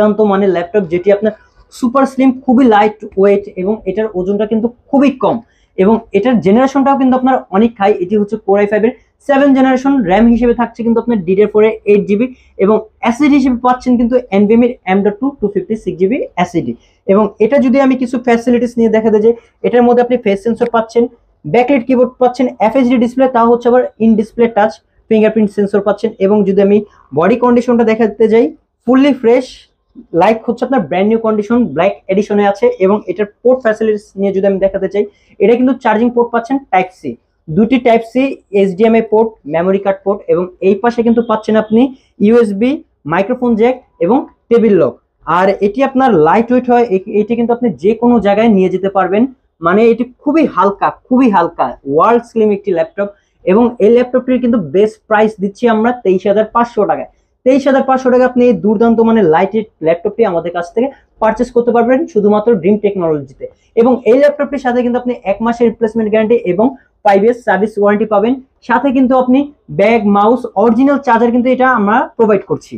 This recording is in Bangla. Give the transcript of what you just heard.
দুর্দান্ত মানের ল্যাপটপ, যেটি আপনার সুপার স্লিম, খুবই লাইট ওয়েট এবং এটার ওজনটা কিন্তু খুবই কম এবং এটার জেনারেশনটাও কিন্তু আপনার অনেক হাই। এটি হচ্ছে কোর i5 এর 7 জেনারেশন। র্যাম হিসেবে থাকছে কিন্তু আপনার DDR4 এর 8GB এবং অ্যাসিডি হিসেবে পাচ্ছেন কিন্তু NVMe এর M.2 256GB অ্যাসিডি। এবং এটা যদি আমি কিছু ফ্যাসিলিটিস নিয়ে দেখাতে যাই, এটার মধ্যে আপনি ফেস সেন্সর পাচ্ছেন, ব্যাকলাইট কিবোর্ড পাচ্ছেন, FHD ডিসপ্লে, তাও হচ্ছে আবার in display touch fingerprint sensor পাচ্ছেন। এবং যদি আমি বডি কন্ডিশনটা দেখাতে যাই, ফুললি ফ্রেশ, লাইক হচ্ছে আপনার ব্র্যান্ড নিউ কন্ডিশন, ব্ল্যাক এডিশনে আছে। এবং এটার পোর্ট ফ্যাসিলিটিস নিয়ে যদি আমি দেখাতে চাই, এটা কিন্তু চার্জিং পোর্ট পাচ্ছেন টাইপ সি, দুটি type C, HDMI port, memory card port, এবং এই পাশে কিন্তু পাচ্ছেন আপনি USB, মাইক্রোফোন জ্যাক এবং টেবিল লক। আর এটি আপনার লাইট ওয়েট হয়, এটি কিন্তু আপনি যে কোনো জায়গায় নিয়ে যেতে পারবেন, মানে এটি খুবই হালকা, খুবই হালকা, ওয়ার্ল্ড স্লিম একটি ল্যাপটপ। এবং এই ল্যাপটপটির কিন্তু বেস্ট প্রাইস দিচ্ছি আমরা 23,500 টাকায়। 23,500 টাকা আপনি এই দুর্দান্ত মানে লাইটের ল্যাপটপটি আমাদের কাছ থেকে পারচেস করতে পারবেন শুধুমাত্র ড্রিম টেকনোলজিতে। এবং এই ল্যাপটপটির সাথে কিন্তু আপনি 1 মাসের রিপ্লেসমেন্ট গ্যারান্টি এবং 5 ইয়ার্স সার্ভিস ওয়ারেন্টি পাবেন। সাথে কিন্তু আপনি ব্যাগ, মাউস, অরিজিনাল চার্জার কিন্তু এটা আমরা প্রোভাইড করছি।